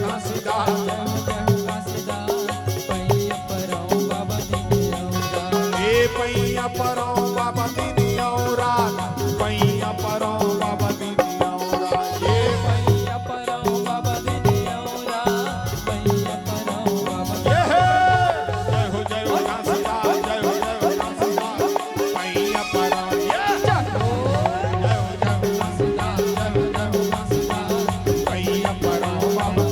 घासीदास पैया परो बाबा दीदी और पैया परो बाबा दीदी और ये पैया परो बाबा दीदी और पैया परो बाबा जय हो घासीदास जय हो घासीदास पैया परो जय हो घासीदास जय हो घासीदास पैया परो बाबा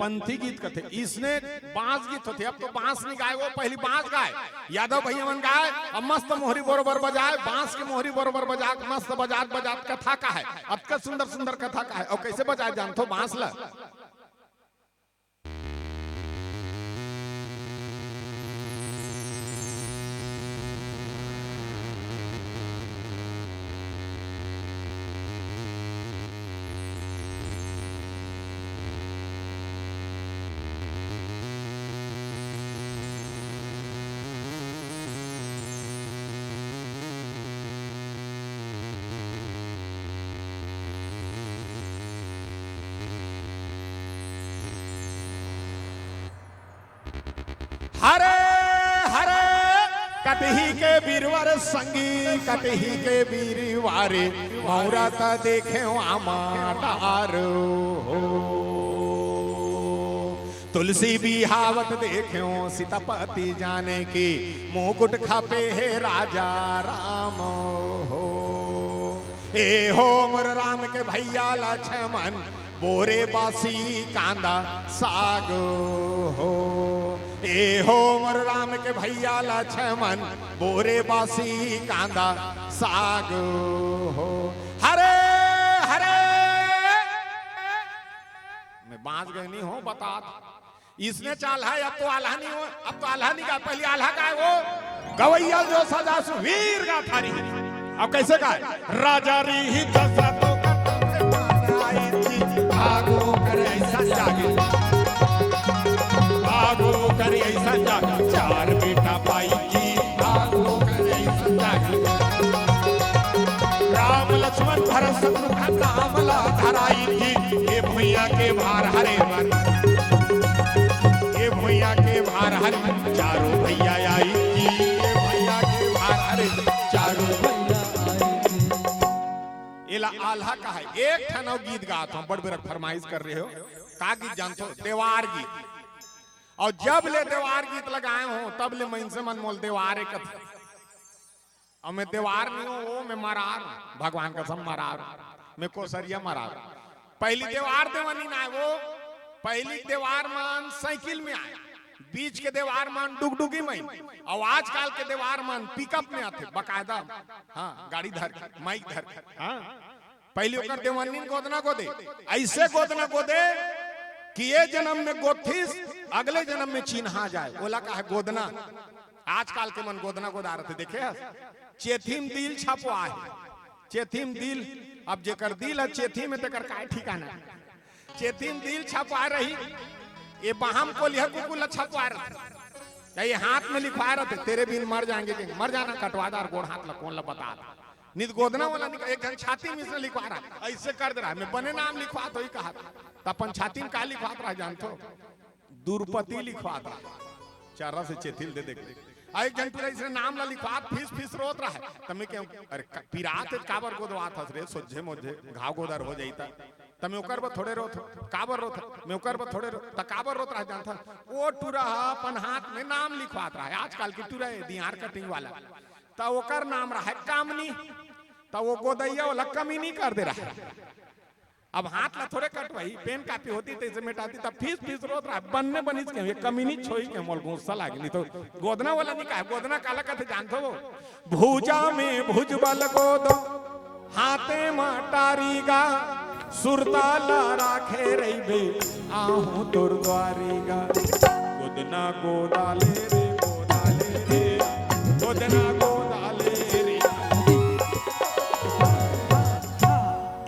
पंथी गीत कथे इसने बांस गीत होते अब तो बांस नहीं गाए वो पहली बांस गाए यादव भैया मन गाए अब मस्त मोहरी बरोबर बजाए बांस के मोहरी बरोबर बजा मस्त बजात बजात कथा का है अब का सुंदर सुंदर कथा का है और कैसे बजाए जानतो बांस ला हरे हरे कटही के बीरवर संगी कटही के बीरवारे औरत देखे आमार हो तुलसी बिहावत देखे सीतापति जाने की मुकुट खापे है राजा राम हो ए हो मोर राम के भैया लक्ष्मण बोरे बासी कांदा साग हो ए हो मोर राम के भैया लक्ष्मण बोरे बासी कांदा साग हो हरे हरे मैं बांस गए नहीं हो बता इसने चाल है अब तो आल्हा नहीं हो अब तो आल्हा नहीं गा पहले आल्हा का है वो गवैया जो सजा सुवीर गा थारी अब कैसे गाए राजा री दशरथ आगो करे ऐसा जागे आगो करे ऐसा जागे चार बेटा पाई की आगो करे ऐसा जागे राम लक्ष्मण भरत शत्रुघ्न नाम ला धराई थी ये भैया के भार हरे वर ये भैया के भार हरे चारों भैया आई थी ये भैया के भार हरे चारों आल्हा का है एक ठनो गीत गात हूं बड़ बेरक फरमाइश कर रहे हो का गीत जानते हो देवार गीत और जब ले देवार गीत लगाए हो तब ले मन से मन मोल देवार एक और मैं देवार नहीं हूं वो मैं मरार भगवान का सब मरार मैं कोसरिया मरार पहली देवार देवनी ना है वो पहली देवार मान साइकिल में आए बीच के देवार मान डुगडुगी में और आजकल के देवार मान पिकअप में आते बकायदा हाँ गाड़ी धर माइक धर हाँ पहले ओकर देवनी गोदना को दे ऐसे गोदना को दे कि ये जन्म में गोथिस अगले जन्म में चिन्हा जाए बोला का है गोदना आजकल के मन गोदना गोदा रहे देखे चेथिम दिल छपवा है चेथिम दिल अब जेकर दिल है चेथी में तेकर काय ठिकाना चेथिम दिल छपवा रही ये बहम को लिया कुकुल छपवा रहे ये हाथ में लिखवा रहे तेरे बिन मर जाएंगे मर जाना कटवादार गोड़ हाथ ला कौन ला बता नित गोदना वाला एक जन छाती में इसने लिखवा रहा ऐसे कर दे रहा मैं बने नाम लिखवा तो ही कहा अपन छाती में का लिखवा रहा जानते हो दुर्पति लिखवा रहा चारा से चेथिल दे देख एक जन पीरा इसने नाम ला लिखवा फीस फीस रोत रहा है तमे क्यों अरे पीरात काबर गोदवात हस रे सोझे मोझे घाव गोदर हो जाईता तमे ओकर ब थोड़े रोत काबर रोत मैं ओकर ब थोड़े रोत त काबर रोत रहा जानता ओ टुरा अपन हाथ में नाम लिखवात रहा है आजकल की टुरा है दिहार कटिंग वाला त ओकर नाम रहा है कामनी त वो गोदैया वाला कमी नहीं कर दे रहा है अब हाथ ला थोड़े कटवाई पेन कापी होती तो इसे मिटाती तब फीस फीस रोत रहा बनने बनी के ये कमी नहीं छोई के मोल गुस्सा लागी तो गोदना वाला नहीं कहा गोदना काला कहते जानते हो भुजा में भुजबल गोदो हाथे मटारीगा सुरताला राखे रहीबे आहू तोर द्वारीगा गोदना गोदाले रे गोदना गोदाले रे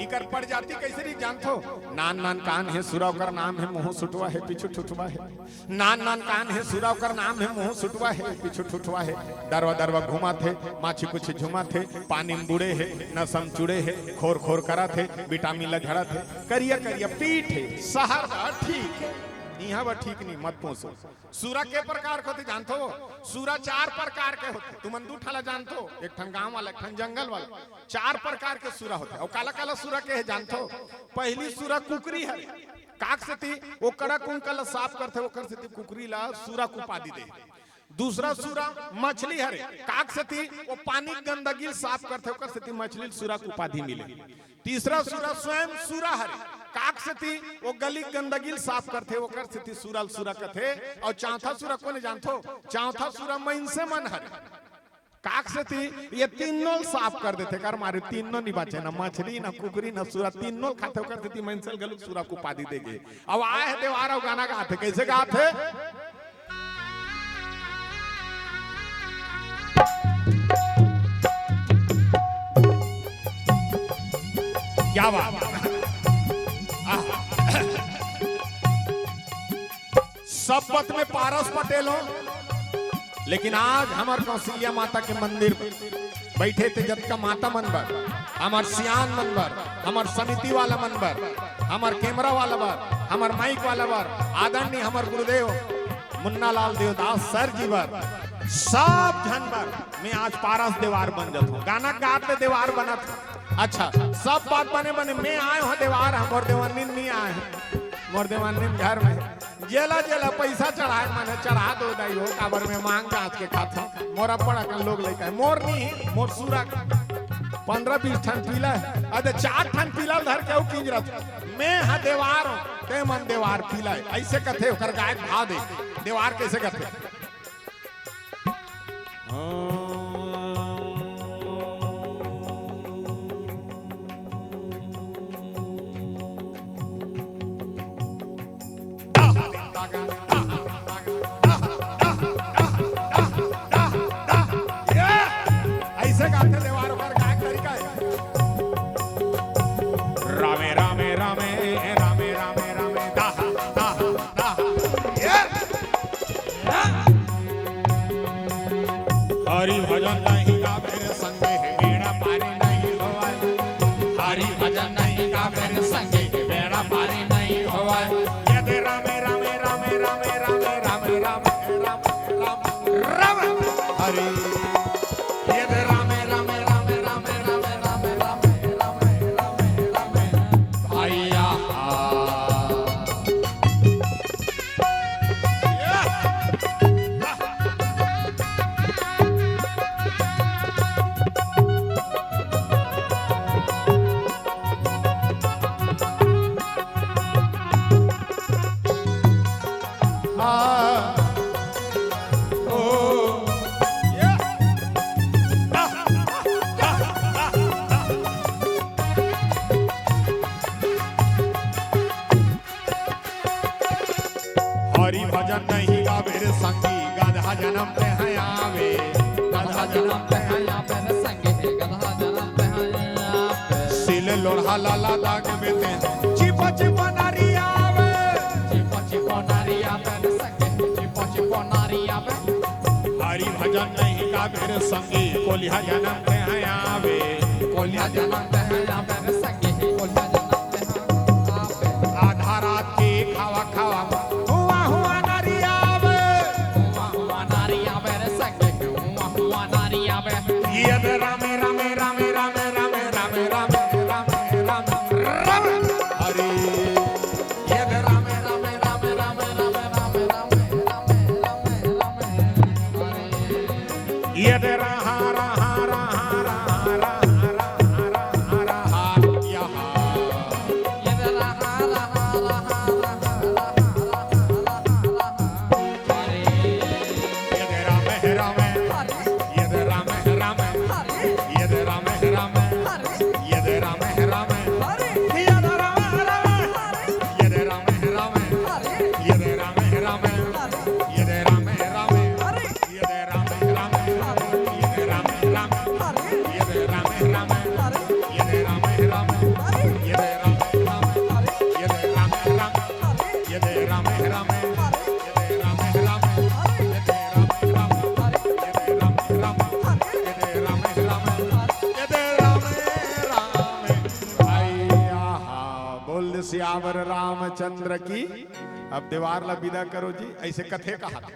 इकर प्रजाति कैसे नहीं जानतो ना नान नान कान है सुराव कर नाम है मुंह सुटवा है पीछू ठुठवा है। नान नान कान है सुराव कर नाम है मुंह सुटवा है पीछू ठुठवा है। दरवा दरवा घुमा थे माछी कुछ झुमा थे पानी में बुड़े है नसम चुड़े है खोर खोर करा थे विटामिन लघड़ा थे करिया करिया पीठ है सहर ठीक है यहाँ बा ठीक नहीं मत पूछो। सूरा के प्रकार को होते जानते हो? सूरा 4 प्रकार के होते। तुम अंदूठाला जानते हो? एक ठन गांव वाला एक ठन जंगल वाला 4 प्रकार के सूरा होते। और काला काला सूरा के है जानते हो? पहली सूरा कुकरी है काक से थी वो कड़ा कुंकल साफ करते वो कर से थी कुकरी ला सूरा को उपाधि दे। दूसरा सूरा मछली हरे काक से थी वो पानी गंदगी साफ करते वो कर से थी मछली सूरा को उपाधि मिले। तीसरा सूरा स्वयं सूरा हरे काक से थी वो गली गंदगी साफ करते वो कर से थी सूरल सूरा कथे। और चौथा सूरा कौन जानते हो? चौथा सूरा मन से मन हरे काक से थी ये तीनों साफ कर देते कर मारे तीनों नहीं बचे ना मछली ना कुकरी ना सूरा तीनों खाते हो करते थी मंसल गलत सूरा को उपाधि देंगे। अब आए है देवारा गाना गाते कैसे गाते? क्या बात सब पथ में पारस पटेल हो लेकिन आज हमारे कौशल्या माता के मंदिर में बैठे थे जब का माता मनबर हमार सियान मनबर हमार समिति वाला मनबर हमार कैमरा वाला बार हमार माइक वाला बार आदरणीय हमार गुरुदेव मुन्ना लाल देवदास सर जी बार सब जनवर में आज पारस देवार बन जाता हूँ गाना गाते देवार बना था। अच्छा सब बात बने बने मैं आए हो देवार हम और देवानी नहीं आए मोर देवानी घर में जेला जेला पैसा चढ़ाए मैंने चढ़ा दो दाई हो काबर में मांग जांच के खाता मोरा पड़ा कर लोग लेकर मोर नहीं मोर सूरा 15-20 ठन पीला है अरे 4 ठन पीला धर के किंजरत मैं हाँ देवार हूँ ते मन देवार पीला है ऐसे कथे होकर गाय भाव दे देवार कैसे कथे? ऐसे गाते देवारों पर गायक तरीका है। रामे रामे रामे रामे रामे रामे दाहा दाहा दाहा हरि भजन नहीं गावे संगे बेड़ा पारी नहीं होवाय। हरि भजन नहीं गावे संगे बेड़ा पारी नहीं होवाय। यदि रामे रामे रामे रामे रामे रामे रामे रामे रामे रामे हरि यदि रामे रामे रामे रामे रामे रामे रामे रामे रामे रामे भैया हरि भजन नहीं गावे रे संगी गधा जन्म पे है आवे। गधा जन्म पे है आवे रे संगी गधा जन्म पे है आवे। सिल लोढ़ा लाला दाग में ते चिपा चिपा नारी आवे। चिपा चिपा नारी आवे रे संगी चिपा चिपा नारी आवे। हरि भजन नहीं गावे रे संगी कोलिया जन्म पे है आवे। कोलिया जन्म पे है आवे रे संगी कोलिया जन्म पे है आवे। आधा रात की खावा खावा यद रामे रामे रामे रामे रामे रामे रामे रामे रामे रामे हरि यद रामे रामे रामे रामे रामे रामे रामे रामे रामे हरि यद रहा रहा रहा रहा रहा रहा रहा यहा यद रहा रहा रहा रहा हरि यद रामे रामे यद रामे रामे यद रामे रामे यद रामे रामे यद रामे रामे यद रामे रामे यद रामे रामे यद रामे रामे यद रामे रामे सियावर रामचंद्र की। अब देवार ला विदा करो जी, ऐसे कथे कहा था।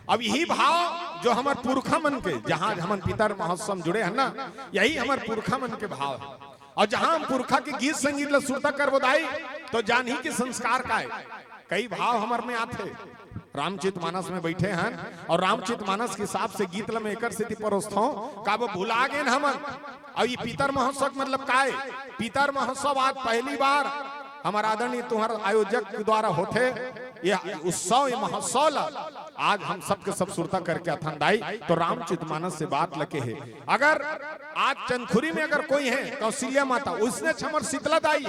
अब यही भाव जो हमार पुरखा मन के, जहां हमन पितर महोत्सव जुड़े हैं ना, यही हमार पुरखा मन के भाव है। और जहां हम पुरखा के गीत संगीत ला सुरता कर बधाई, तो जान ही के संस्कार का है। कई भाव हमार में आते, रामचित मानस में बैठे हैं और रामचित मानस के हिसाब से गीत ला में एकर स्थिति परोस्थों का वो भुला गए हमन। और ये पितर महोत्सव मतलब का है? पितर महोत्सव आज पहली बार हमारा आदरणीय तुम्हारा आयोजक के द्वारा होते ये उत्सव, ये महोत्सव आज हम सबके सब सुरता करके अथंदाई। तो रामचित मानस से बात लगे है, अगर आज चंदखुरी में अगर कोई है कौशल्या माता, उसने हमर शीतला दाई,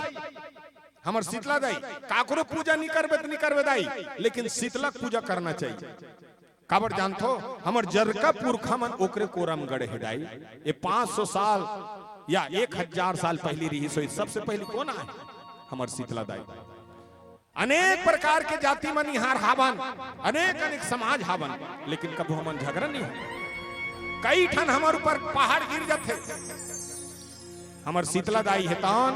हमर शीतला दाई काकरो पूजा नहीं करबे दाई, लेकिन शीतला पूजा करना चाहिए। काबर जानथो हमर जरका पुरखा मन ओकरे कोरम गड़े है दाई। ये 500 साल या 1000 साल पहली रही सो सबसे पहली कौन है? हमर शीतला दाई। अनेक प्रकार के जाति मन यहाँ हावन, अनेक समाज हावन, लेकिन कभी हमन झगड़ा नहीं हो। कई ठन हमारे ऊपर पहाड़ गिर जाते, हमर शीतला दाई है तौन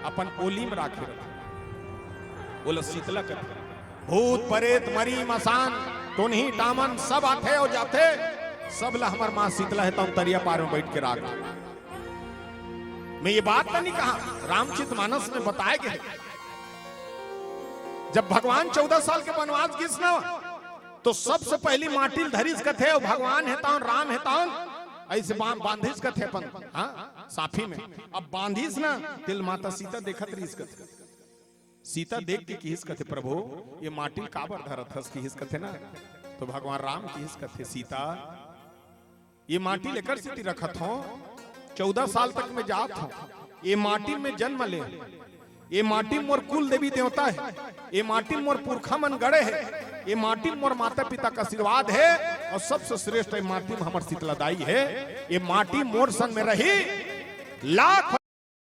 अपन ओली में राखे रखे, बोला शीतला करते। भूत प्रेत मरी मसान तो नहीं टामन सब आते और जाते, सब ला हमार माँ शीतला है तौन तरिया पार में बैठ के राख। मैं ये बात तो नहीं कहा, रामचित मानस में बताया गया जब भगवान 14 साल के वनवास गिस ना, तो सबसे पहली माटिल धरिस कथे और भगवान है तौन, राम है तौन, ऐसे बांधिस कथे अपन हाँ साफी में। अब बांधिस ना तिल माता सीता देखत रही कथे, सीता देख के किस कथे प्रभु ये माटिल काबर धरत हस किस कथे ना, तो भगवान राम किस कथे सीता ये माटी लेकर सीती रखत हो, 14 साल तक मैं जात हूं, ये माटी में जन्म ले, ये माटी मोर कुल देवी देवता है, ये माटी मोर पुरखा मन गड़े है, ये माटी मोर माता पिता का आशीर्वाद है, और सबसे श्रेष्ठ ये माटी में हमार शीतला दाई है। ये माटी मोर संग में रही लाख